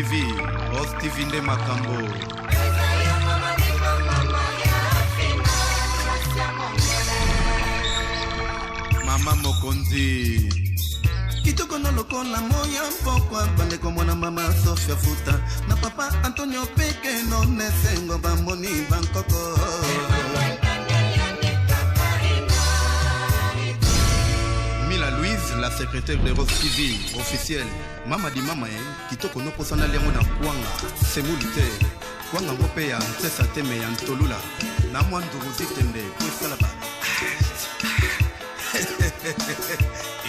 TV, Rose TV nde makambo. Mama Mokonzi. Kitoko na lokola moya mpokwa bande komona mama Sofia Futa na papa Antonio Peke no nesengo bamoni bankoko. Mila Louise, la secrétaire de Rose TV, officielle. Mama di mama kitoko no posana liango na kwanga, semulite. Kwanga ngope ya ntesa teme ya ntolula. Na mwanduru zitende, kwesalaba.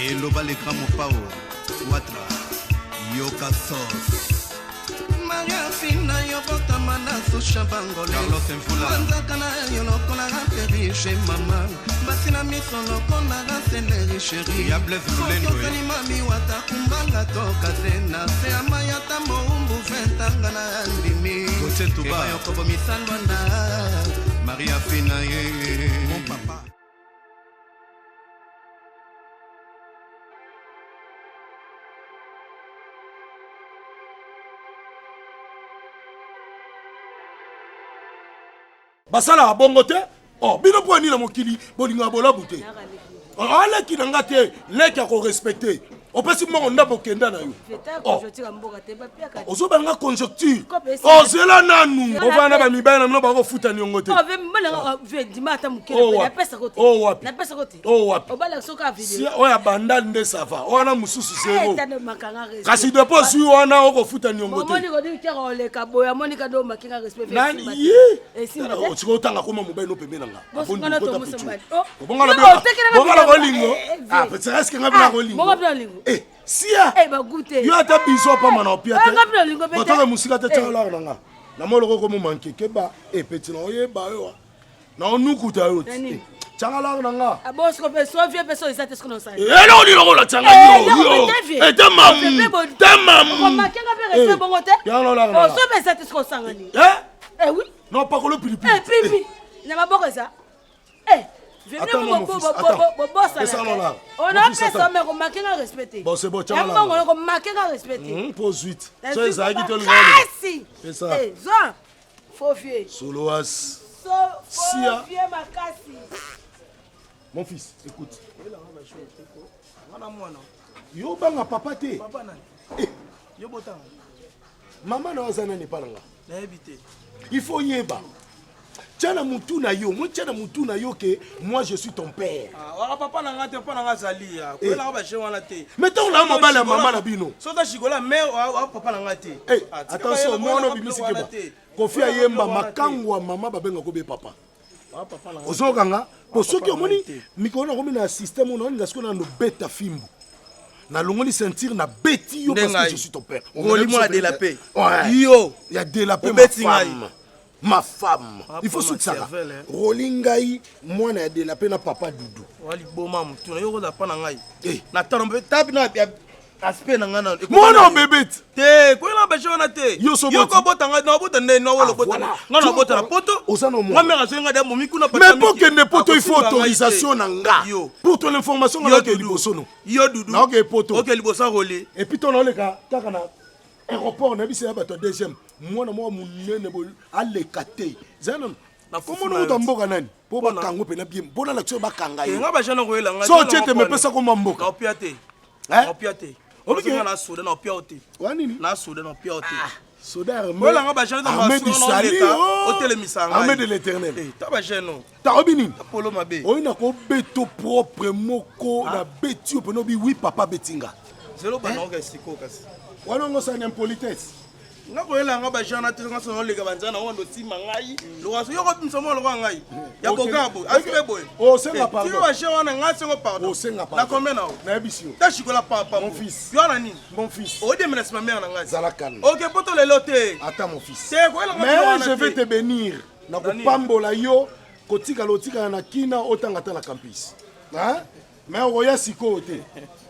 Et l'oba les grands pao, Watra, Yoka Sauce. Maria Fina Yobota Mana Susha Bangole. Carlos Enfula. Wanzakana Yolokona Raperi chez maman. Basina Misono Kona Raseneri chéri. Ya Blaise Lulendo. Kani mami wata kumbanga toka zena. Se amayata moumbu ventanga na andimi. Kote Tuba. Keba yokobo misalwanda. Maria Fina, mon papa. Basala bongo te oh bino po ni na mokili bolinga bolabu te ala ki nanga te leki ko respecter opesi mo nda bokenda na yo ozobanga conjoncture ozela nanu ovana ba mibaya na mino ba ko futa niongo te oh wapi si oya banda nde sava wana mususu zero kasi depo si wana oko futa niongo te otiko otanga koma mobile no pembe nanga bongala kolingo ah peut-être que ngabina kolingo eh sia yo ata biso pa mana opiate botaka musika te tsala nanga na moloko ko mo manke keba eh petit na oyeba yo na onukuta yo tsala nanga abosko pe so vie pe so isate skono sa elo ni lokola tsanga yo eh tamam ko makenga pe reste bongo te o so pe isate skono sanga ni oui non pas le pipi pipi na maboko ça attends mon fils attends on a fait ça mais on m'a qu'à respecter bon c'est bon tu vas là on m'a qu'à respecter pose 8 ça les a dit tout le monde c'est ça eh ça faut fier soloas sia ma kasi mon fils écoute yo banga papa te papa na yo botanga maman na ozana ne palanga na habité il faut yeba tiana mutu na yo moi tiana mutu na yo que moi je suis ton père ah papa na ngate papa na ngazali ya ko la ba chewana te mettons la mobile maman na bino so ta chigola mais papa na ngate attention moi no bimisi ke ba kofia yemba makangwa mama babenga ko be papa papa na ozokanga po soki omoni mikona ko na système on nga siko na no beta fimbu na longoli sentir na beti yo parce que je suis ton père on lit moi de la paix yo il y a de la paix ma femme il faut tout ça rolingai moi na de la paix na papa Doudou wali boma mutu na yo ko da pa na ngai na tarombe tabi na aspect na ngana moi no bébé te ko la ba jona te yo ko botanga na bota ne no wolo botanga ngana bota na poto moi mère asenga de momiku na mais pour que ne poto il faut autorisation na nga pour ton information ngana ke liboso no yo Doudou na ke poto OK liboso rolé et puis ton oleka taka na aéroport na bisi ya bato deuxième mwana mwa munene bo alekate zanon comment on tamboka nani po ba kango pe na bien bona la tso ba kanga yo nga ba jana ko elanga so tiete me pesa ko mamboka opiate opiate obiki na soda na opiate wanini na soda na opiate soda armé nga ba jana na hôtel misanga armée de l'éternel ta ba jeno ta obini polo mabe oyina ko beto propre moko na beti opo no bi oui papa betinga zelo ba na nga siko kasi wana ngo sa impolitesse nga ko elanga ba jana te nga so lega banzana wondo tima ngai lokaso yoko bimso mo lokwa ngai ya bogabo asibe boy oh senga pardon tu vas chez wana nga sengo pardon oh senga pardon na combien na na ebisio ta chikola papa mon fils yo na nini mon fils o de menace ma mère na ngai zala calme OK poto le loté attends mon fils c'est quoi la mais je vais te bénir na ko pambola yo kotika lotika na kina otanga ta na campus hein mais oya siko te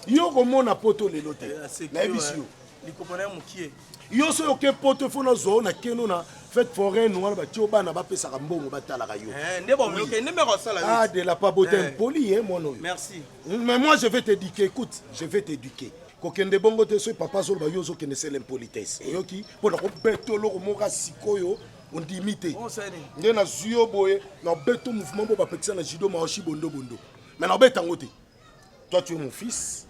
yo ko mona poto le loté na ebisio likopona mukie yo so yoke poto fona zo na keno na fête foraine wana ba tio bana ba pesa mbongo batalaka yo nde bon OK nde me rosala de la pas beauté impoli mon nom merci mais moi je vais t'éduquer écoute je vais t'éduquer kokende bongo te so papa so ba yo zo kende c'est l'impolitesse yoki pona ko beto loko moka sikoyo on dimite nde na zuyo boye na beto mouvement bo ba petisa na judo maoshi bondo mais na betango te toi tu es mon fils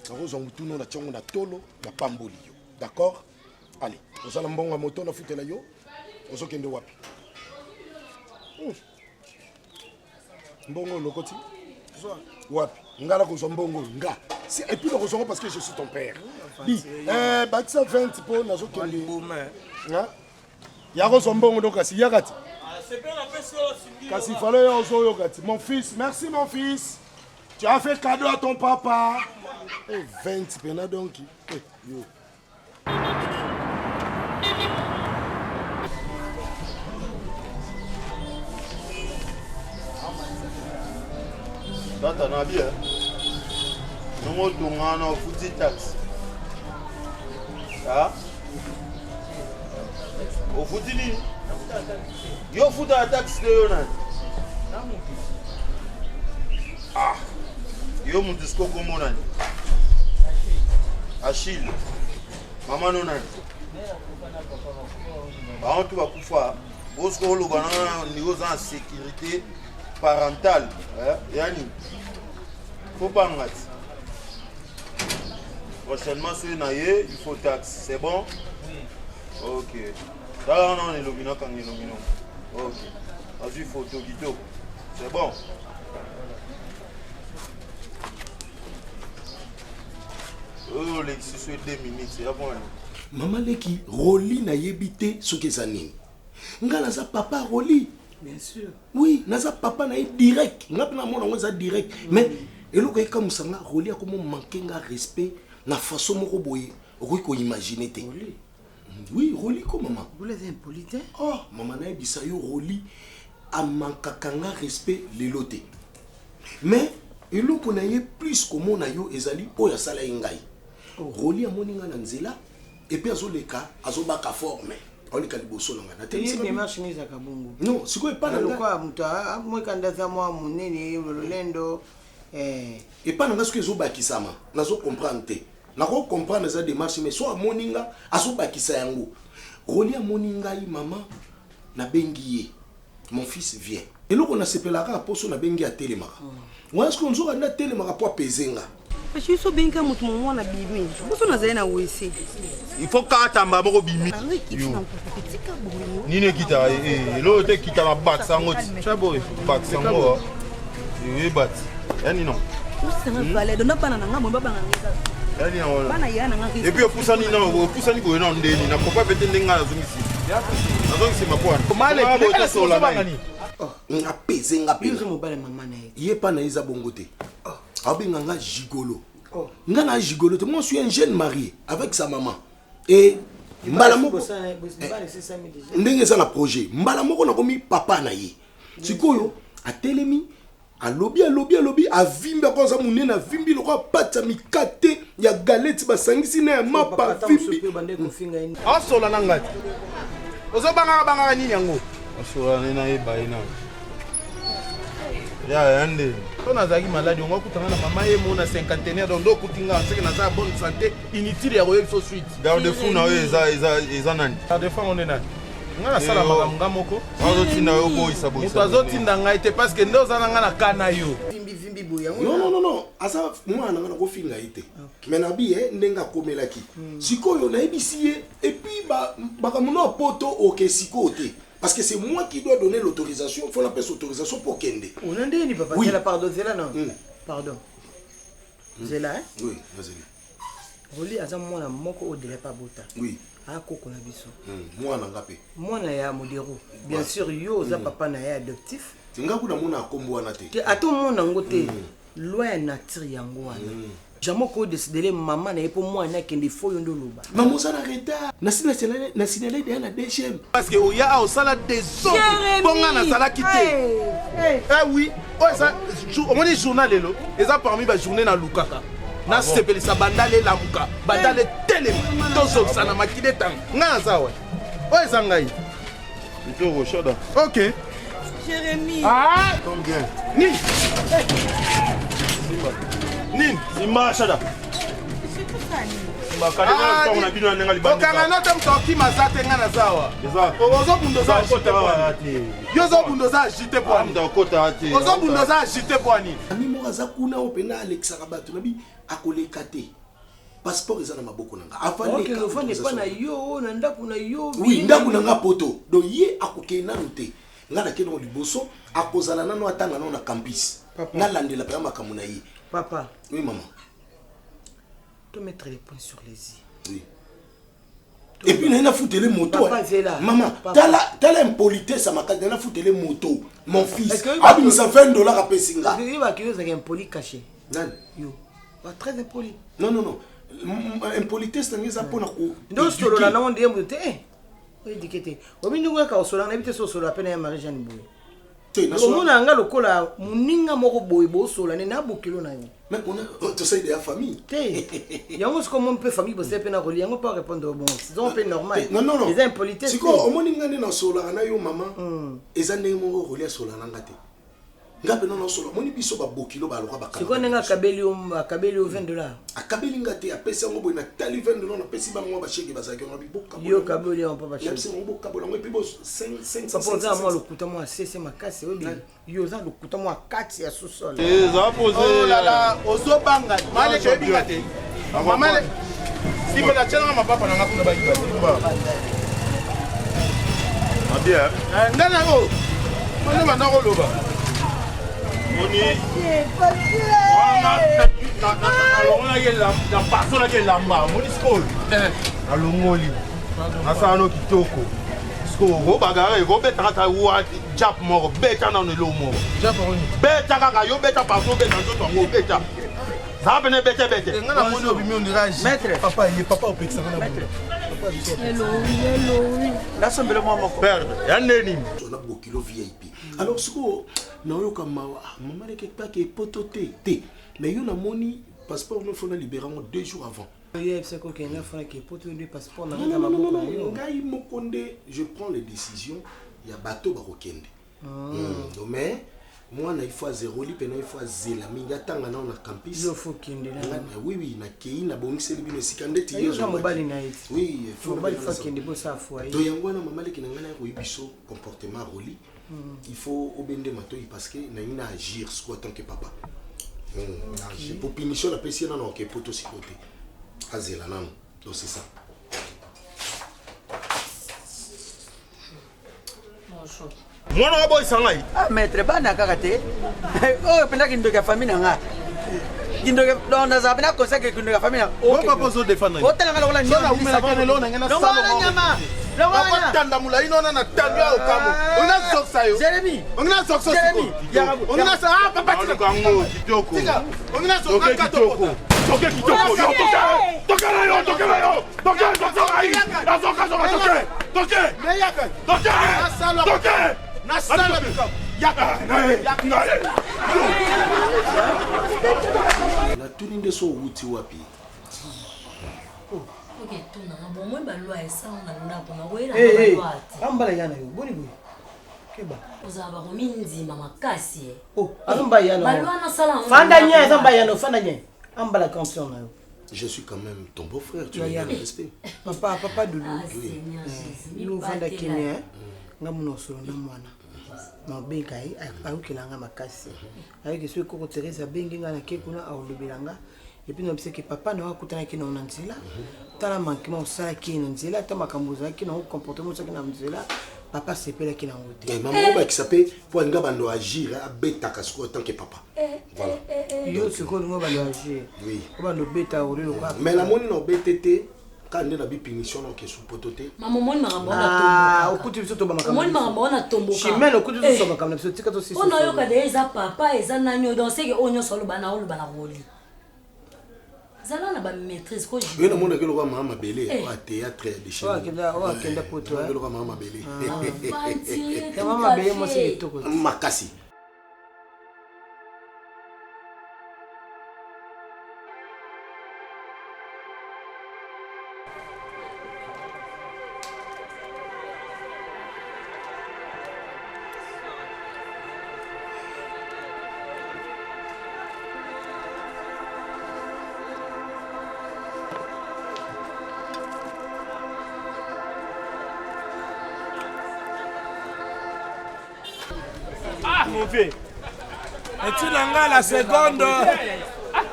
na rozo mutuno na tchongo na tolo na pamboli yo d'accord allez ozala mbongo moto na futela yo ozo kende wapi mbongo lokoti wapi ngala ko mbongo nga et puis le ressort parce que je suis ton père dis batisa 20 pour nazo kende hein ya ko mbongo donc asi yakati kasi fallait ozo yokati mon fils merci mon fils tu as fait cadeau à ton papa et 20 pena donc yo Tata na bien. Nous avons foutu taxe. Ah? Au foutu ni? Yo foutu la taxe de Yonan. Ah. Yo mon disco comme on Achille. Maman non nan. Par contre tu vas pouvoir. Parce que le gouvernement niveau en sécurité parentale, yani. Faut pas en rater. Prochainement, sur Naye, il faut taxe. C'est bon? Oui. Ok. Là, on est illuminant quand on est illuminant. Ok. Vas-y, photo, guido. C'est bon? Oh, les 2 minutes, c'est bon. Maman Leki, Roli na yebite sokezani. Nga naza papa Roli. Bien sûr. Oui, naza papa na direct. Nga na mona ngoza direct. Mais eloko eka musanga Roli a comment manquer nga respect na façon moko boye. Okoki ko imaginer te. Roli. Oui, Roli ko maman. Vous les impolite? Oh, maman na yebisa yo Roli a manquaka nga respect lelote. Mais eloko na ye plus comme na yo ezali oya sala ngai. Roli a moninga na nzela et puis azoleka azobaka forme. On est caliboso na ngana. Teni démarche mise à Kabungu. Non, siko e pas na quoi muta moi kandaza moi munene lolendo et pas na siko ezobakisama. Nazo comprendre te. Na ko comprendre za démarche mais soit moninga azobakisa yango. Roli a moninga yi maman na bengiye. Mon fils vient. Et là on a sepelaka poso na bengi a telemaka. Moi est-ce qu'on zo na telemaka po pezenga. Parce que so benga mutu mo na bibi. Boso na zaina wese. Il faut katamba moko bimi. Nine kita lo te kita ma back sango. Chabo back sango. Oui bat. Yani non. Usanga vale dona pana na ngamo baba nganga. Yani non. Bana yana nganga. Et puis opusani go na ndeni na kopa pete ndenga na zungisi. Azongisi mapwana. Male ko sola ngani. Nga pezenga pe. Biso mo bale mama na ye. Ye pa na iza bongote. Abinga nga gigolo. Nga na gigolo te. Moi je suis un jeune marié avec sa maman. Et mbala moko ndenge za na projet mbala moko na komi papa na ye sikoyo atelemi alobi avimbi akoza munene avimbi loko pata mikate ya galette basangisi na ya mapa vimbi asola na ngati ozobanga nini yango asola na ye baina ya yande on a zaki malade on va kutanga na mama ye mona cinquantenaire donc do kutinga c'est que na za bonne santé inutile ya royal so suite garde fou na eza nani garde fou on est nani ngana sala makambo moko azotinda yo boy sabo moto azotinda ngai te parce que ndo zana ngana kana yo vimbi boya non asa mwana ngana ko finga ite mais na bi ndenga komelaki sikoyo na ebisi ye et puis ba kamuno poto OK sikote. Parce que c'est moi qui dois donner l'autorisation. Il faut l'appeler l'autorisation pour Kende. On a dit, papa. Oui. Pardon, Zela, non. Pardon. Zela, hein? Oui, vas-y. Roli, à moi, la moko au délai pas bota. Oui. Ah, koko na biso. Moi, na ngapé. Moi, na ya modéro. Bien sûr, yo, za papa na ya adoptif. Tinga kuna mona kombo wana te. À tout monde en côté. Loi nature yango wana. Jamais ko décider maman na pour moi na kende fo yondo loba. Maman ça retard. Na signalé de na DGM. Parce que oya au sala des hommes. Bonga na sala quitté. Oui. Oh ça au moins journal lelo. Eza parmi ba journée na Lukaka. Na sepeli sa bandale la muka. Bandale télé. Tozo ça na makide tang. Nga za wa. Oh eza ngai. Plutôt Rochada. OK. Jérémy. Ah, combien? Ni. Nin, Simba Shada. okanga no te moto okima za te nga na zawa ozobunda oza agite poani ozobunda oza agite poani ami moko aza kuna oyo mpena alekisaka bato nabi akoleka te passeport eza na maboko na nga oui ndako na nga poto donc ye akokei nano te nga nakei nango liboso akozala nano atanga nano na campus nalandela mpenza makambo na ye. Papa. Oui maman. Tu mettre les points sur les i. Oui. Et puis il a foutu les motos. Maman, t'as l'impolitesse à ma carte, il a foutu les motos. Mon fils. Ah, mais ça fait $1 à Pessinga. Il va qu'il y ait un impoli caché. Non. Yo. Très impoli. Non. Impolitesse, c'est un peu donc, je te l'ai dit, oui, dit au milieu quand on se l'a invité sur la peine à Marie-Jeanne Bouy. On a un gars local, Mouninga Morobo, Sola, n'a bouclé. Mais on a tout ça de la famille. Il y a aussi comme on peut famille, parce que c'est pas on peut répondre au bon. C'est un peu normal. Non. Les impolitesses. C'est quoi, au Moninga dans Sola, on a eu maman, et ça n'est pas relié à Sola, Nangate. Ngabe non solo moni biso ba bokilo ba loka ba c'est quoi nga kabeli au $20 akabeli ngate apesa ngo boy na tali $20 na pesi ba ngo ba cheke ba saki ngo biboka yo kabeli on pas ba cheke c'est ngo boka bola ngo pibo 500 ça moi le kuta moi c'est ma casse obi yo za le kuta moi 4 ya sous-sol oh là là ozo banga male ke bingate mama si pe la tchala ma papa na ngakuna ba ibate bien ndana go mane bana go loba Moni. On a la personne qui est là-bas. Moni school. Alongoli. Asano kitoko. School. Go bagara. Go beta kata wa jap moro. Beta na no lomo. Jap oni. Beta kaka yo beta partout beta nzoto ngo beta. Ça bene beta beta. Ngana moni obimi ondirage. Maître. Papa il est papa au pexana na. Hello. La semble moi mon père. Ya neni. On a beaucoup kilo VIP. Alors ce que nayoka mawa maman ne quelque part qui est pototé mais yo na moni passeport no faut na libérer 2 jours avant. C'est quoi qu'il y a faut que pototé passeport na ma maboko ngai mokonde je prends les décisions il y a bateau bakokende mais moi na il faut 0 li pena il faut zela minga tanga na na campus il faut kende na oui na kei na bongiseli bino sikandeti yo za mobali na it oui il faut kende bo sa foi to yango na mama leki na ngana ko ibiso comportement roli. Il faut obéir matoi parce que n'a agir en tant que papa. Pour punition la personne non que poto si côté. Azela non. Donc c'est ça. Moi non boy sangai. Ah maître bana kakate. Oh penda kindo ka famille nga. Kindo ka na za bana conseil que kindo ka famille. Oh papa zo défendre. Oh tala ngala wala nyama umela kene lo na ngena nyama. Papa tanda mula ino na tanda okamu. Ona soksa yo. Jeremy. Ona soksa siko. Ona sa ah papa tika kango kitoko. Ona soksa kitoko. Toke kitoko yo toke la yo. Toke. La soksa toke. Toke. Meyaka. Toke. Na sala bikam. Yaka. Na tuni ndeso wuti wapi. Ok, tu n'as bon moi balwa esa on a nda pour moi la balwa. Ambala yana yo, boni boy. Keba. Uzaba rominzi mama kasi. Oh, azamba yana. Balwa na sala. Fanda nya azamba yana, fanda nya. Ambala conscient na yo. Je suis quand même ton beau-frère, tu as le respect. Papa Doulou. Nous fanda kimia. Ngamuno solo na mwana. Na benga ai ayukilanga makasi. Ayike swe ko Teresa bengi ngana kekuna awulubiranga. Et puis nous que papa n'a pas coûté qui n'ont nzela tala manquement au sala qui n'ont nzela tama kambuza qui n'ont comportement ça qui n'ont nzela papa c'est pele qui n'ont voté maman ba qui s'appelle pour nga bando agir à beta kasko tant que papa voilà yo c'est quoi nous bando agir oui bando beta au lieu mais la moni no BTT quand on a bi punition que sous pototé maman moni maramba na tombo ah okuti biso to bamaka moni maramba na tombo chimene okuti biso bamaka na biso tika to sisi on a yo ka déjà papa eza nanyo donc c'est que onyo solo bana roli Zala na ba maîtrise ko je na mona ke lo ka mama belé au théâtre de chez wa kenda poto ke lo ka mama belé mama belé mo se to ko makasi mon vieux. Petit Nanga la seconde.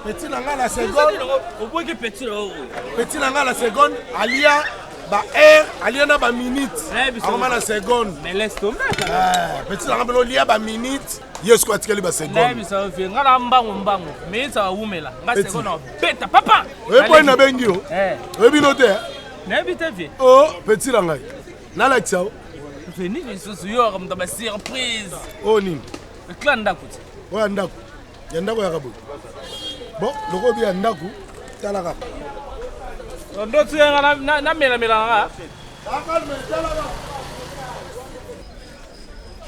Petit Nanga la seconde. Au point que petit là. Petit Nanga la seconde. Alia, ba air, alia na ba minute. Aroma la seconde. Mais laisse tomber. Petit Nanga belo lia ba minute. Yes quoi tikeli ba seconde. Mais ça fait ngala mbango. Mais ça va oumela. Nga seconde beta papa. Oui boy na bengi o. Oui binote. Na bita vie. Oh, Petit Nanga. Na la tiao. Veni ni susu yo comme dans surprise. Oh nini. Le clan d'akout. Ouais ndako. Ya ndako ya kabo. Bon, loko bi ya ndako. Tala ka. Ndo tsenga na mela nga.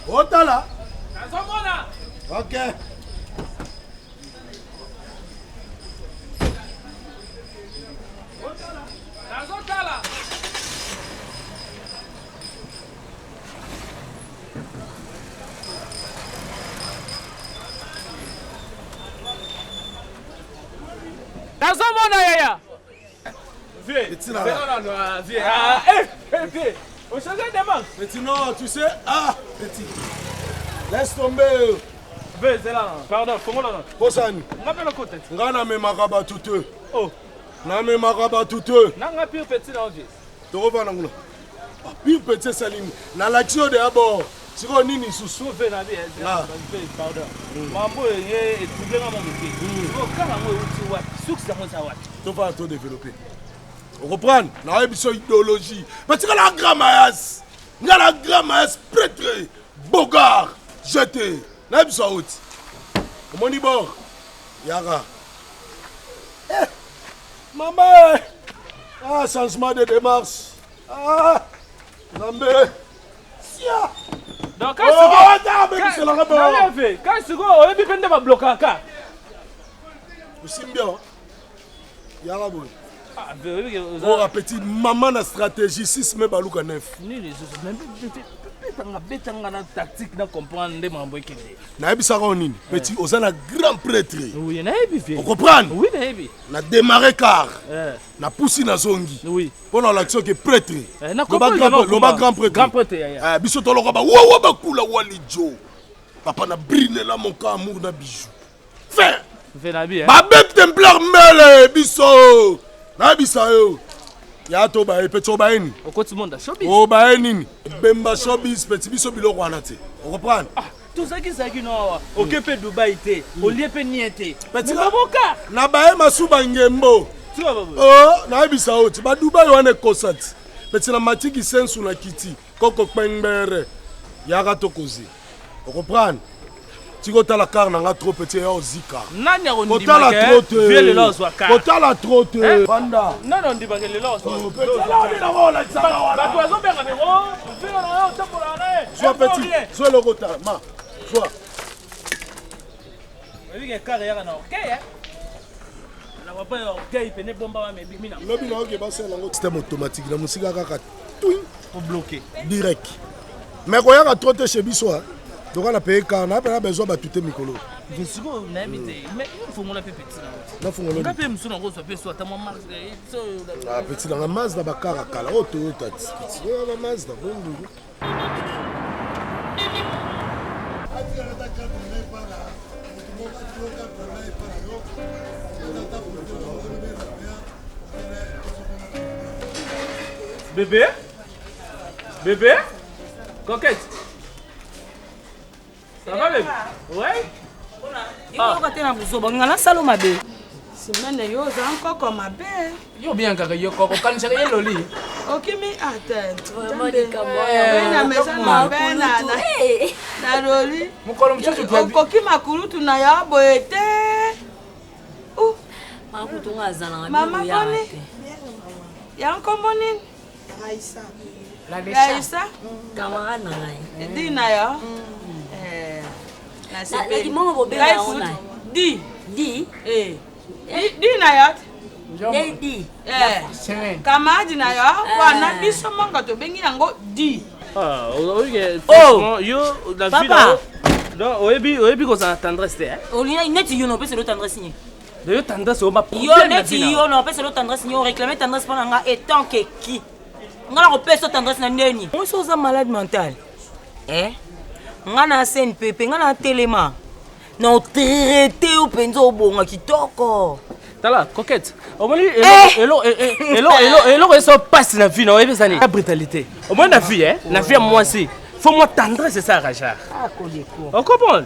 Otala. Nazomona. OK. Nazotala. Nazomona yaya. Petit Nanga. On change de manche. Petit non, tu sais. Ah, petit. Laisse tomber. Pardon, comment là? Posani. Rappelle le côté. Ngana me makaba tuteux. Oh. Na me makaba tuteux. Nanga pire petit là aujourd'hui. Tu reviens ngula. Ah, pire petit saline. Na l'action de abord. Siko nini susu fe na bi. Pardon. Mambo ye trouble na mon petit. Oh, quand moi uti wat. Succès ça moi wat. Tu vas tout développer. On reprend. Na émission idéologie. Parce que la gramayas. La gramayas prêtre. Bogard. Jeté. Na émission out. Comment dit bon? Yara. Eh. Maman. Ah, changement de démarche. Ah. Nambe. Sia. Donc quand c'est quand c'est quoi? On est bien de bloquer ka. Usimbia. Yara boy. Ah, oh, petit maman na stratégie 6 mais baluka 9. Ni les autres même betanga na tactique na comprendre ndé mambo ekende. Na ebisa ko nini? Petit ozana grand prêtre. Oui, na ebi. On comprend? Oui, na ebi. Na démarrer car. Na poussi na zongi. Oui. Pendant l'action que prêtre. Na grand prêtre. Grand prêtre ya. Biso to loka ba wa ba kula walijo. Papa na brûler là mon cas amour na bijou. Fin. Fait na bi. Ba bête templar mele biso. Na bisa yo. Ya to ba epeto ba eni. Okoti monde showbiz. Oh ba eni. Bemba showbiz petit biso biloko wana te. On comprend? Ah, tout ça qui non. Okepe Dubaï te. Oliepe niente. Petit boka. Na ba e masuba ngembo. Tu vois baba. Oh, na bisa oti. Ba Dubaï wana kosati. Petit na matiki sensu na kiti. Koko kpengbere. Ya ga tokozi. On comprend? Tiko tala car nanga trop petit ya ozika. Nani a ondima ke? Kotala trop te. Vieux le zwa car. Kotala trop te. Panda. Nani ondima ke le zwa. Kotala ni na wala tsaka wala. Ba toi zo benga me ro. Vieux na tapola na. Sois petit. Sois le rota. Ma. Sois. Oui que car ya na OK hein. Na papa ya OK pene bomba ma me bimina. Lobi na OK ba c'est lango système automatique na musika kaka. Tout pour bloquer. Direct. Mais quand ya trop te chez biso hein. Donc on a payé car on a besoin de tout le micro. Je suis invité, mais il faut mon petit. Non, faut mon petit. Quand monsieur n'ose pas soit tellement mal. Ah petit dans la masse de bakara kala o to tati. Dans la masse de bongo. Bébé? Bébé? Coquette? Ça va bébé? Ouais? Ah. Semaine yo za nkoko mabe. Yo bien kaka yo koko kanisha ye loli. Okimi ate. Na mesa mabe na loli. Mukolo mchuchu kwa. Okokima kulutu na ya boete. Makutu ngazana mama boni. Ya nkombo nini? Raisa. Raisa? Kamara na ngai. Dina yo. Na sepe. Mo bo bela ona. Di. Di na yo. Di. Kamadi na yo. Wana biso monga to bengi yango di. Ah, franchement, yo la vie là. Non, oyebi ko sa tendresse te. Olina ineti yo no pese lo tendresse ni. De yo tendresse o ma problème. Yo neti yo no pese lo tendresse ni, on réclamer tendresse pendant nga étant que qui. Nga la pese tendresse na neni. On so za malade mental. ngana scène pepe ngana telema na traité au penzo bonga kitoko tala coquette au moins elo ça passe la vie non et ça la brutalité au moins la vie moi aussi faut moi tendre c'est ça Raja on comprend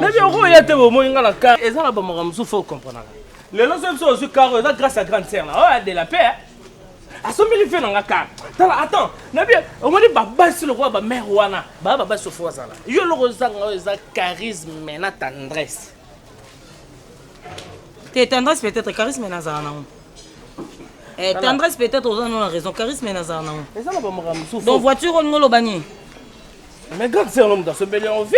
la vie on y a te au moins ngana car et ça la ba mo faut comprendre les gens aussi car grâce à grande sœur là de la paix a so mili fait nga car attends na bien au moins baba sur le roi ba mère wana baba so fo ça là yo le rozanga za charisme mais na tendresse t'es tendresse peut-être charisme na za na tendresse peut-être aux gens ont raison charisme na za na et ça la ba mo souffle donc voiture on ngolo bani mais quand c'est l'homme dans ce bel en vie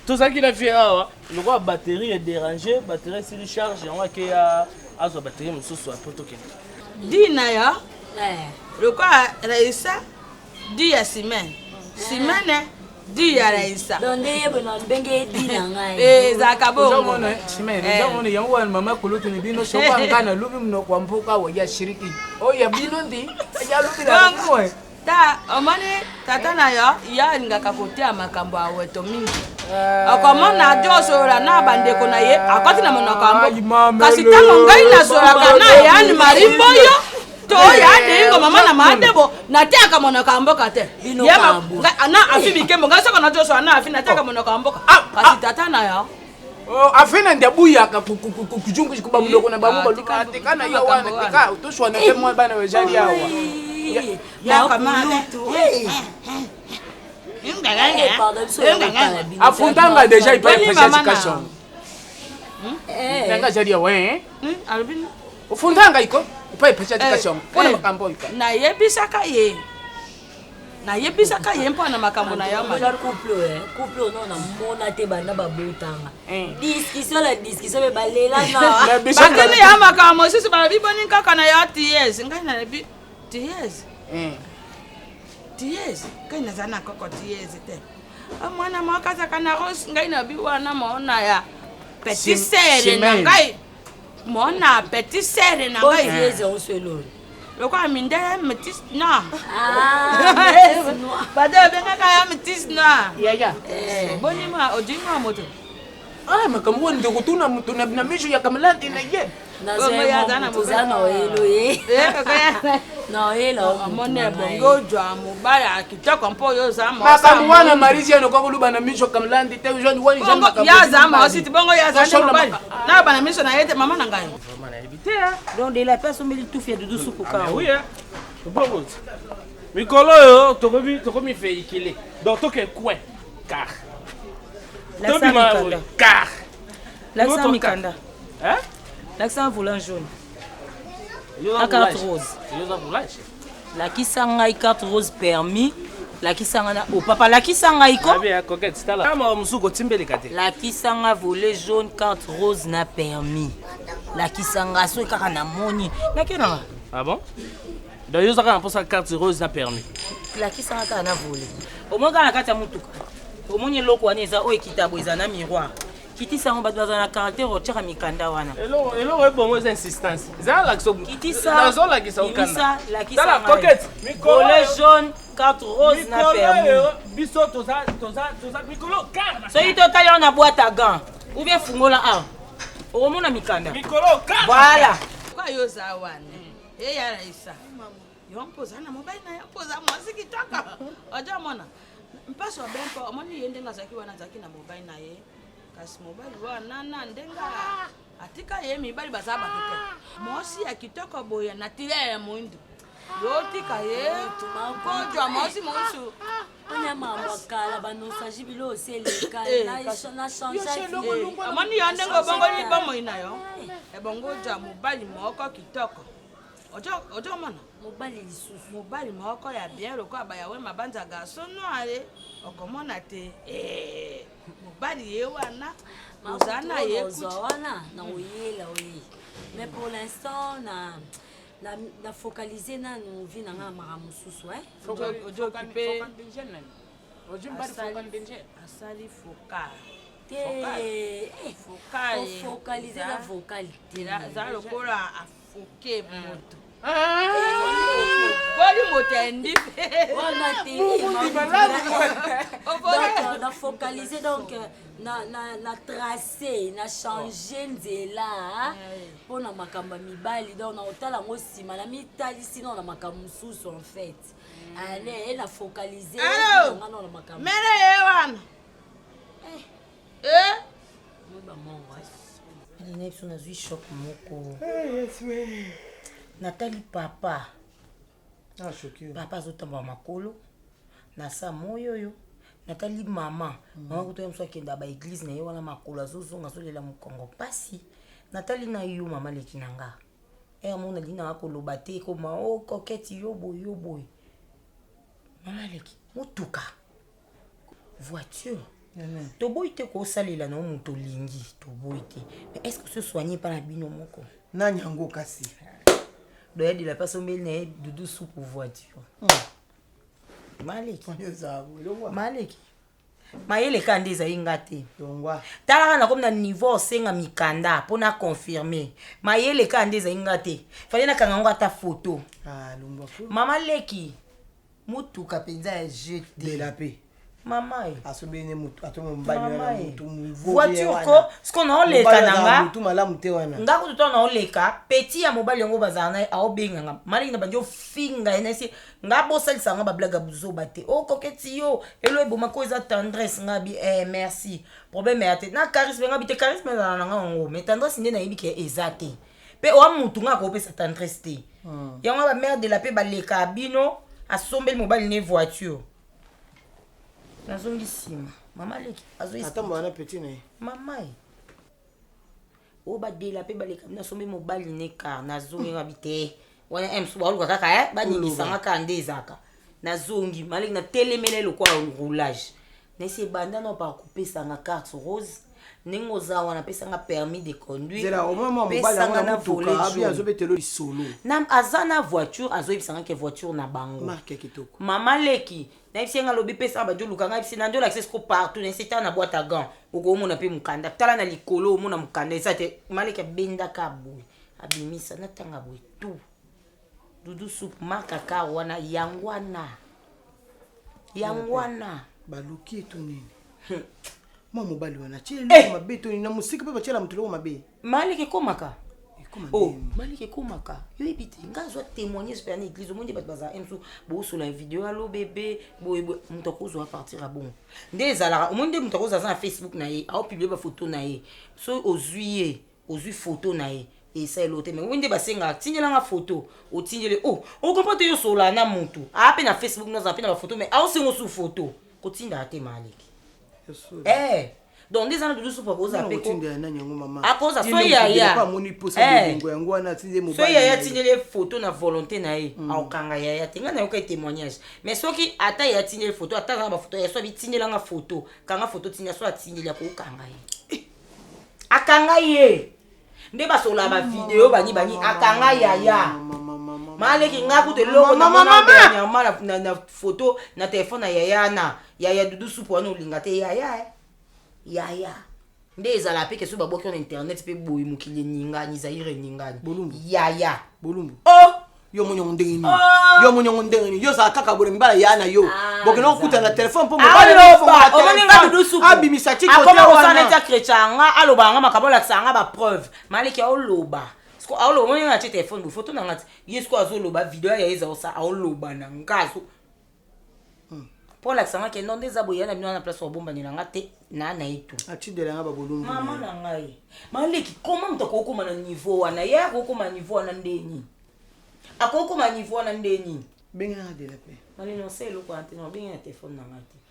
tout ça qu'il a fait le roi batterie est dérangé batterie s'il charge on va que à zo batterie musu so poto ke dina ya le quoi Raissa dit ya Simene dit ya Raissa donc yebona benge dina ngai zakabo mona Simene jamona yango wana mama kulutu ni bino soka ngana lubi mno kwa mpuka wa ya shiriki ya bino ndi ya lubi la ngwe ta omane tata na yo ya ngaka kotia makambo aweto mingi akomona josora na bandeko na ye akoti na monoko ambo kasi tango ngai na sora kana ya ni marimboyo to ya dingo mama na madebo na tiaka monoko amboka te ya na afibi kembo ngai soko na josora na afina tiaka monoko amboka kasi tata na yo afina ndabuya ka kujungu kuba mudoko na bamu baluka tekana yo wana teka utoshwa na kemo bana wejali hawa ya kamane afundanga déjà il peut faire éducation nanga jadi ouais albino ufundanga iko il peut faire éducation pona makambo iko na yebisaka ye mpona makambo na yo ma couple non na mona te bana babotanga discussion be balela na bakini ya makambo sisi ba biboni kaka na yo TS ngai na bi TS TS kai na zana koko TS te amwana mwakaza kana ros ngai na bi wana mona ya petit serre na ngai mona petit serre na ngai TS on se lo le quoi minde metis na bade benga kaya metis na ya boni ma ojinga moto makambo ndio kutuna mtu na misho ya kamalandi na ye nazana oyelo ye na oyelo amone bongo jwa mubaya kitoko mpo yo za mo makambo wana marisi no kwa kuluba na misho kamalandi te joni wani jani makambo ya za mo siti bongo ya za mubaya na bana misho na yete mama na ngai mama na éviter donc de la personne meli tout fait de douce kuka oui bon mikolo yo tokomi fait ikile donc toke coin car l'accent mikanda hein l'accent volant jaune la carte rose la kisanga carte rose permis la kisanga na au papa la kisanga iko bien coquette c'est là kama musuko timbele kate la kisanga volet jaune carte rose na permis la kisanga so kaka na moni na kena ah bon donc yo zaka pour sa carte rose na permis la kisanga ka na volet au moins kana kata mutuka au moins loko wana eza o ekitabo eza na miroir kiti sango bato bazana caractère otchaka mikanda wana elo bon moi insistance za la so kiti sa zo la kisa ukanda la kisa la coquette mikolo jaune carte rose na permis biso toza mikolo car so ito tali na boîte à gants ou bien fungola a o mona mikanda mikolo car voilà kwa yo za wana ya Raissa yo mpoza na mobile na yo mpoza mwasi kitaka aja mona mpaso bempo omoni yende ngazaki wana zaki na mobile na ye kasi mobile wana na ndenga atika ye mibali bazaba kete mosi ya kitoko boya na tire ya muindu yotika ye tumakojwa mosi monsu onya mama kala banosa jibilo oseleka na change amani yande ngo bongo ni bomo inayo e bongo ja mobile moko kitoko ojo mana mobali lisusu mobali moko ya bien loko abaya we mabanza gaso no ale okomona te mobali ye wana ozana ye wana na oyela oyi mais pour l'instant na focaliser na no vie na ngama mususu ojo kipe asali focal focaliser la vocalité za lokola afoke moto boli motendi on a focalisé donc na tracé na changer nzela mpona makambo ya mibali donc na otala yango nsima na mitalisi no na makambo mosusu en fait ale na focalisé na makambo mere ye wana alina biso nazwi shok moko natali papa azotambola makolo na sa moyo oyo natali mama kutoya mosu akenda baeglise na ye wana makolo azozonga azolela mokongo mpasi natali na yo mama leki na nga mo nali nanga koloba te ekoma o koketi yo boye mama leki motuka voiture toboyi te kosalela na moto olingi toboyi te mais est ce que se soigner mpa na bino moko nani yango kasi doyadela mpasi ombeli na ye dudu soupe voiture maleki mayeleka nde ezali nga te talaka na komi na niveau osenga mikanda mpo na confirme mayeleka nde ezali nga te fale nakanga yango ata foto mama leki motuka mpenza ya jete mama asobene mutu voiture ko siko naoleka na nga kutu to naoleka peti ya mobali yango bazala na ye aobenganga maleki na bandi ofinga ye nasi nga bosalisa nga bablaga buzoba te okoketi yo elo ebomako eza tendresse nga bi merci problème ya te na charisme nga bi te charisme ezala na nga yango mais tendresse nde nayebi ke eza te mpe owa mutu nga akopesa tendresse te yango bamare de la pe baleka bino asombeli mobali ne voiture nazongi nsima mama leki azoatambola na peti na ye mama ye oyo badela mpe baleka bino asombi mobali ne kar nazongi ngabi te wana msu baoluka kaka baningisanga kaka nde ezaka nazongi maleki natelemela lokola roulage nasi ebanda na pa kopesanga carte rose ndenge oza wana apesanga permis de conduire pesanga na volet aza na voiture azoyebisanga ke voiture na bango mama leki nayebisi nga lobi pesanga badioluka nga yebisi nandi olakisa siko partout nayebisi tala na boîte à gant okomona mpe mokanda tala na likolo omona mokanda eza te maleki abendaka boye abimisa natanga boye tu dudu soupe makaka wana yangwana baluki eto nini mwa mobali wana tieloko mabe to nini na mosika mpe batiela moto eloko mabe maleki ekomaka maleki ekomaka yoyebi te nga azwa témoignage mpe ya na église omoni bato bazala mso boosola video alo bebe boye moto akozwa partir abongo nde ezalaka omoni nde moto akozala aza na facebook na ye aopiblie bafoto na ye so ozwi foto na ye esaelo te mais omoni nde basengaka tindjelanga foto otindjele okompa te yosola na motu ape na facebook nozala mpe na bafoto mais aosenga osu foto kotindaka te maleki donc nde eza na dudu supu akoza mpe akoza so yaya atindeli foto na volonté na ye aokanga yaya te nga nayoka témoignage mais soki ata ye atindeli foto ata aza na bafoto ya so abitindelanga foto kanga foto tindela so atindeli akokanga ye akanga ye nde basola bavideo bani akanga yaya maleki nga kutu eloko na foto na telefone na yaya dudu supu wana olinga te yaya nde ezala pe keso baboki na internet pe boyi mokili ningani zaire ningani yaya bolumbu yo monyongo ndengeni yo za kaka bole mbala yana yo bokeno kuta na telefone po mobali omoninga dudu supu abimisa tiko akoma kosana tia chrétien nga aloba nga makabola kisanga ba preuve maleki oloba sko aloba omoninga tia telefone bu photo na ngati yesko azoloba video ya eza osa oloba na ngaso pour l'accent que non des aboyés na bino na place obomba ni nga te na itu atidela nga babolumbu mama na ngai maleki comment mtoko na niveau wana ya kokoma niveau wana ndeni akokoma niveau wana ndeni benga de la pe mali no se lo kwante no benga telefone na ngati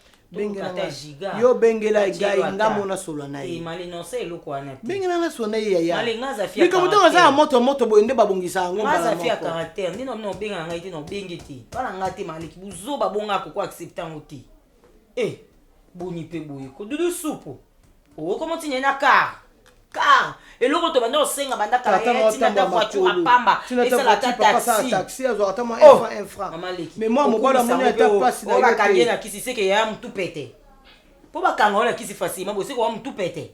yo bengela gai ngamo na solo na ye mali no se lo kwana te bengela na solo na ye ya mali ngaza fia bika mutonga za moto boende babongisa ngo ngaza fia caractère ndino no benga ngai te no bengeti bana ngati maliki buzoba bonga ko accepter ngoti boni pe boye ko dudu supu comment tinye na car eloko to banda osenga banda kala tina ta voiture apamba esa la taxi azo atama infra mais moi mokola moni ata place na yo kange na kisi seke ya mtu pete po bakanga ona kisi facilement bo seke wa mtu pete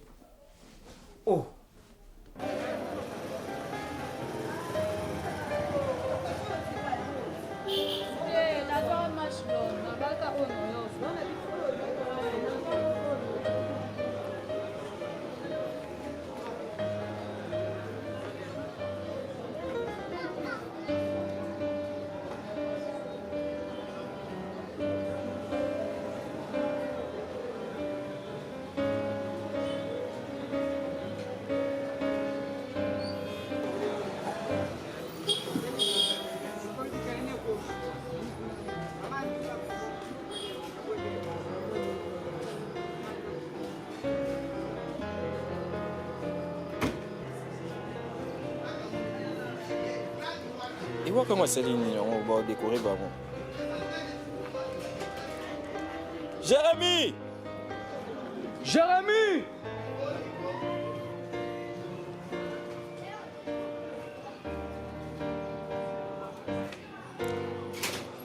vois comment Céline on va décorer vraiment. Jérémy! Jérémy!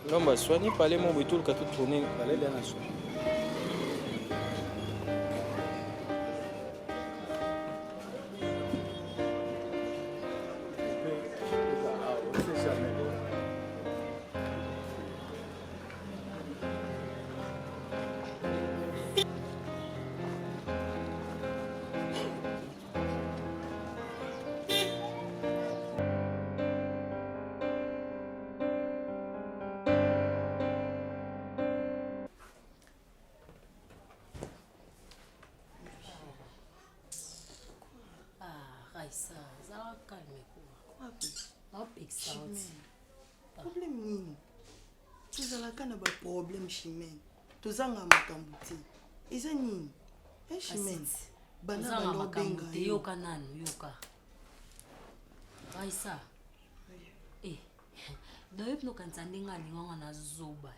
Non, bah, soignez pas les mots, mais tout le cas, tout tourné. Allez, bien, à soi. Problème nini? Tozalaka na ba problème chimène. Tozanga makambo te. Eza nini? Chimène. Bana balo benga yoka nanu yoka. Raisa. Doyep no kantsandinga lingwa na zoba.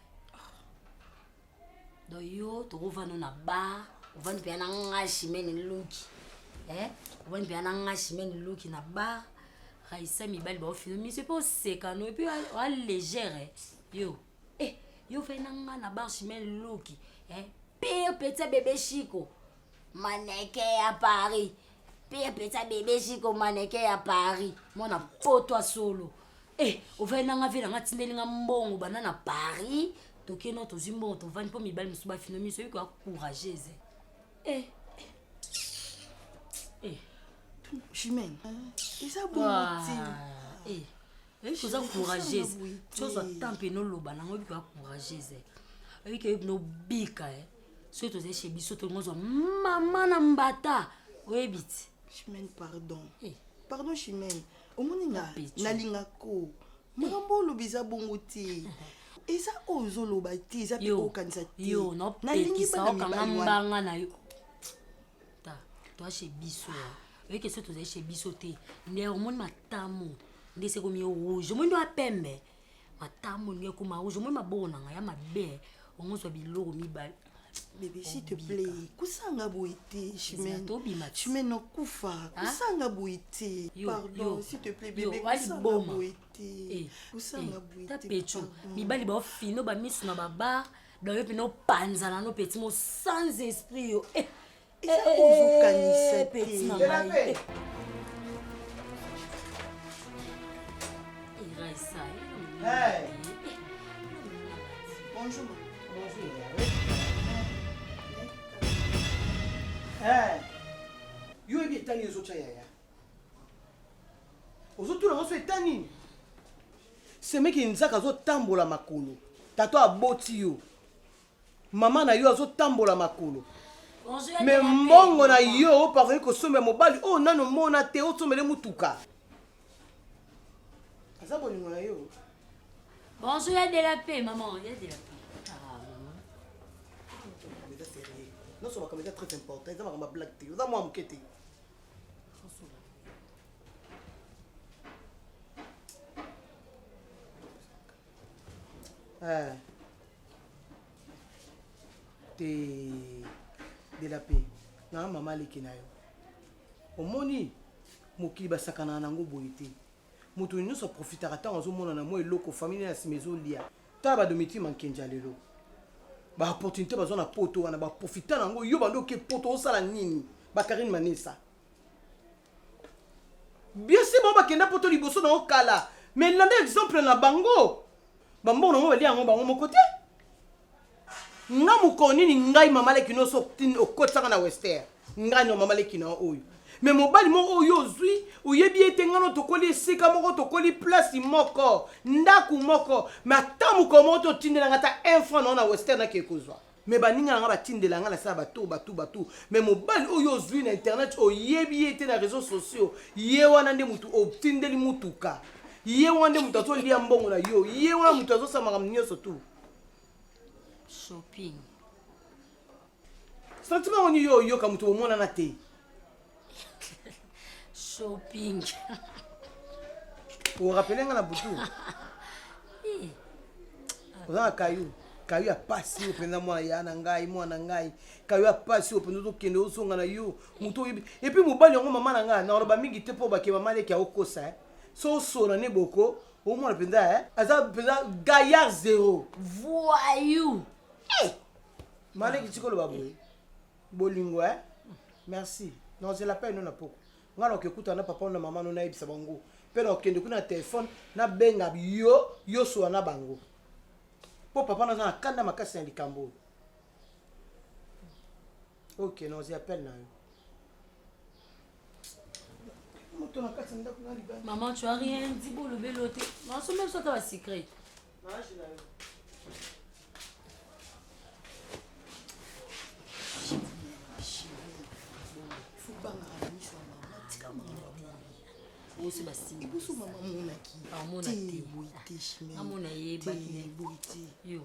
Doyo to uvano na ba, uvano pia na nga chimène luki. Uvano pia na nga chimène luki na ba. Raisa mi bali ba film, mais c'est pas secano et puis à légère yo. Yo fait na ba chimène luki. Pire petit bébé Chico. Mannequin à Paris. Pire petit bébé Chico mannequin à Paris. Mon a poto solo. Au fait na nga vila nga tindeli nga mbongo banana Paris. Toke no to zimbo to vani po mi bali musuba film, mais c'est quoi courageuse. Chimène. Eza bon ti. Tu es courageuse. Tu as tampé no loba na ngobi kwa courageuse. Avec no bika so to chez biso to ngozo mama na mbata. Webit. Chimène pardon. Pardon Chimène. Omoni na linga ko. Makambo lobiza bongo ti. Eza ozo loba ti eza pe okanisa ti. Yo no lingi ba na mbanga na yo. Ta. Toi chez biso. Avec ce que tu as chez Bissoté, les hormones matamu, des secondes rouge, je me dois pembe. Matamu, ni comme rouge, je me ma bonne, ya ma bé, on se bilo mi bal. Bébé, s'il te plaît, kusanga boité, Chimène. Chimène no kufa, kusanga boité. Pardon, s'il te plaît, bébé, kusanga boité. Kusanga boité. Ta pecho, mi bali ba fino ba miss na baba, dans le pino panza na no petit mot sans esprit yo. Eza ozokanisa petit na mai. Hey. Bonjour. Hey. Yo ebi etani ezocha yaya. Ozotula ngoso etani. Semeki nzaka azotambola makolo. Tato aboti yo. Mama na yo azotambola makolo. Mais mbongo na yo paré ko sombe mobali o nano mona te o somele mutuka. Asa bolingo na yo. Bonjour, il y a de la paix, maman, il y a de la paix. Mais c'est sérieux. Non, c'est comme ça très important. Ça va ma blague te. Ça moi mukete. De la paix. Na mama leki na yo. Omoni mokili basakana nango boyete. Mutu nyonso profitera ta ozomona na mo eloko famille na simezo lia. Ta ba domiti mankenja lelo. Ba opportunité bazo na poto wana ba profiter nango yo bando ke poto osala nini. Ba Karine Manessa. Bien c'est bon ba kenda poto liboso na okala. Mais l'ande exemple na bango. Bambo na mo beli yango bango mo côté. Nga mukoni ni ngai mama leki no so tin okotaka na Western. Nga no mama leki na oyo. Mais mobali mo oyo zui oyebi ete ngano tokoli esika moko tokoli place moko ndaku moko matamu komo to tindela ngata enfant na Western na kekozwa. Mais baninga nga batindela nga la sa batu. Mais mobali oyo zui na internet oyebi ete na réseaux sociaux ye wana nde mutu otindeli mutuka. Ye wana nde mutu azo lia mbongo na yo. Ye wana mutu azo samaka mnyoso tu. Shopping. Sentiment oni yo kamutu omona na te. Shopping. Pour rappeler nga na butu. oza na kayu kayu ya pasi openza mwana ya na ngai mwana ngai kayu ya pasi openza tokende ozonga na yo moto oyebi epuis mobali yango mama na ngai na oloba mingi te mpo bake mama leki aokosa so osona ne boko omona mpenza aza mpenza gaillard zéro voyou maleki tika oloba boye bolingo merci nozela mpe eno na poko ngai na okekuta na papa na mama no nayebisa bango mpe na okende kuna na telefone nabenga yo sola na bango mpo papa naza na kanda makasi na likambo ok nozi appel na yo maman tu as rien dit pour le beloté non c'est même ça ta secret osi basingi busu mama monaki amona te amona yebaki yo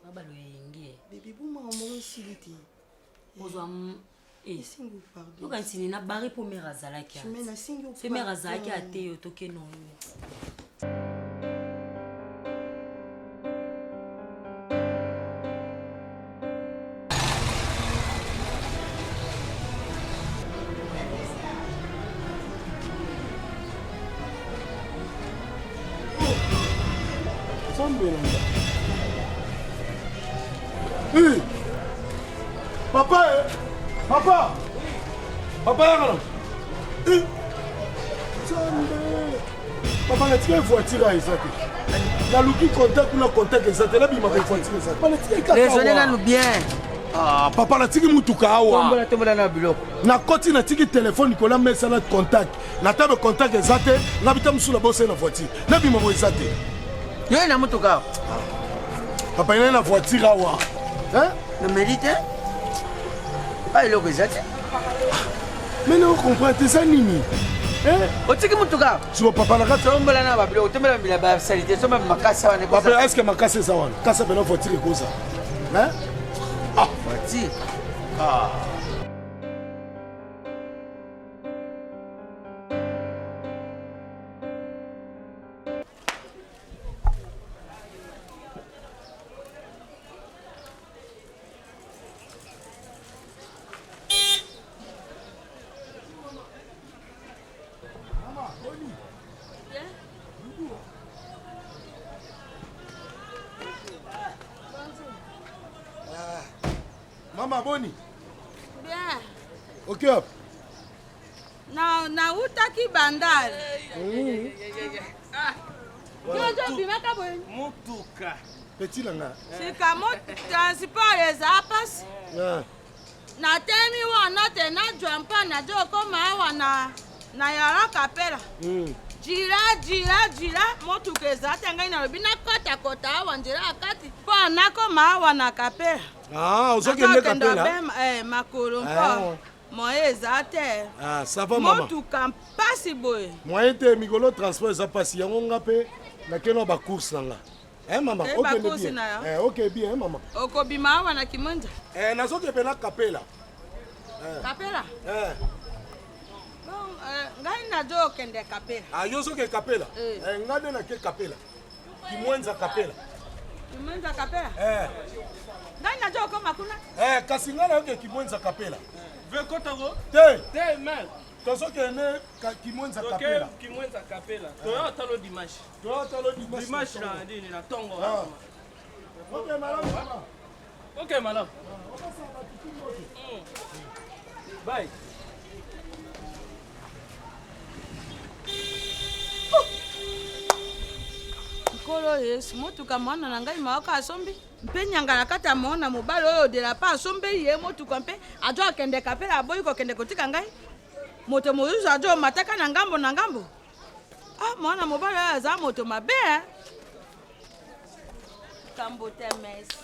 babalo yenge bébé buma omoro esili te ozwa okanisini na bari mpo mare azalaki fe mare azalaki ate yo tokeno yo Papa, papa, papa, papa, na tika voiture à Isaac. Na luki contact na contact exact. Na bima voiture exact. Papa, na tika désolé na nous bien. Ah, papa, na tika mutuka awa. Tombola na biloko. Na koti na tika téléphone Nicolas mesa na contact. Na table contact exact. Na bita musula bosse na voiture. Na bima exact. Yo na mutuka. Papa, il y a une voiture awa. Hein? Le mérite? Ah, il est exact. Mais non, comprends, t'es ça nini? Hein? Otiki mutuka. Tu vas papa na kata. Tombola na babilo, tombola bila ba salité, soma makasa wana. Papa, est-ce que makasa ça wana? Kasa bena voiture ko ça. Hein? Ah, voiture. Ah. Maman Boni. Bien. Ok hop. Na utaki bandari. Jojo bimaka boy. Mutuka. Petit langa. Sika mo transport eza pass. Na temi wana te na jompa na joko ma wana na yara kapela. Jira motuka eza te ngai na lobi na kota awa njira akati. Po nako ma wana kapela. Ah, uzokende kapela. Makolo mpo. Moye eza te. Ah, ça va maman. Motuka mpasi boye. Moye te mikolo transport eza pasi yango nga pe na keno ba course nanga. Maman, ok bien. Ok bien, maman. Okobima awa na kimonja. Nazoke na kapela. Kapela? Ngai na jo kende kapela. Ah, yo soke kapela. Ngade na ke kapela. Kimwenza kapela. Kimwenza kapela? Ngai na jo koma kuna? Kasi ngana yoke kimwenza kapela. Ve kotango? Te man. Tozoke ne kimwenza kapela. Kimwenza kapela. Toyo talo dimanche. Dimanche na ndini na tongo. Ok, madame. Ok, madame. Bye. Nkolo Yesu, motuka mwana na ngai maoka asombi. Mpe nyanga na kata mona mobali oyo dela pa asombi ye motuka mpe ajo akende kapela aboyi ko kende kotika ngai. Moto mozuzu ajo mataka na ngambo. Ah, mwana mobali oyo aza moto mabe. Kambo te merci.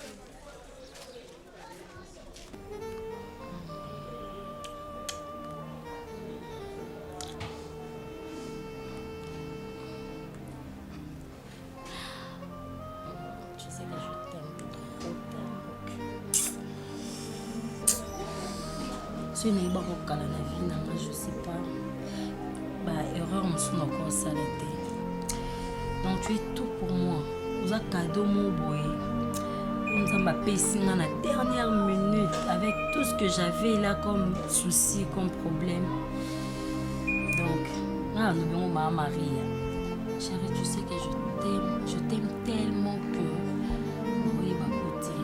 Ce n'est pas pour la vie, je sais pas. Bah, erreur, on s'en a encore salé. Donc, tu es tout pour moi. Oza cadeau mon boy. On m'a payé dans la dernière minute avec tout ce que j'avais là comme souci, comme problème. Donc, là, nous avons ma Marie. Chérie, tu sais que je t'aime tellement que oui, ma côté.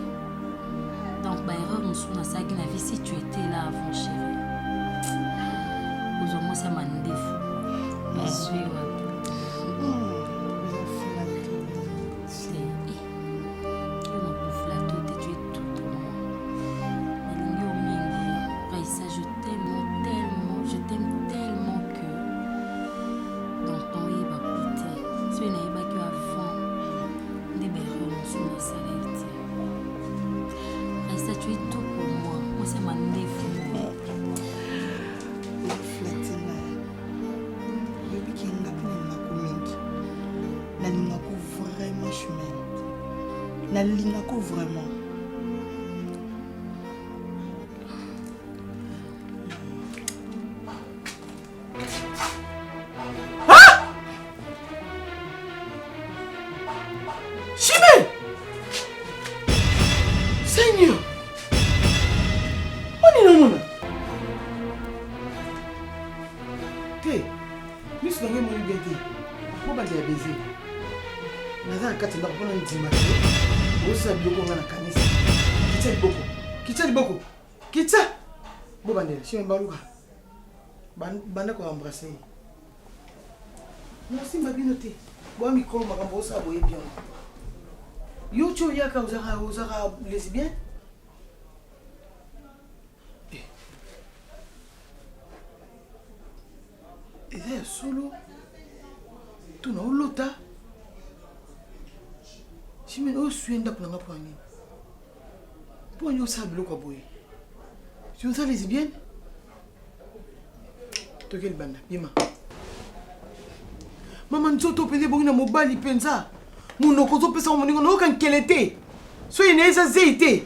Donc, bah, erreur, nous sommes dans sa vie. Si tu étais là avant, chérie, aujourd'hui, ça m'a défaut. Merci. Nalingako vraiment. Ah! Chimé! Seigneur! On est là, Té, nous sommes dans le bien. Pourquoi tu as baisé? Naza kati ndako pona ndima. Osa biloko nga na kanisa. Kitsa liboko. Kitsa. Bo bandela, si mbaluka. Banda ko embrasser. Merci mabinote. Bo mikolo makambo osa boye bien. Yo cho yaka ozara lesbien. Eza solo. Tu na olota. Si mais on suit ndako na ngapwa nini. Pour nous ça biloko boye. Tu nous as lesbienne? To quel banda? Bima. Maman nzoto pende bongi na mobali penza. Munoko zo pesa moningo no kan kelete. So ine eza zeite.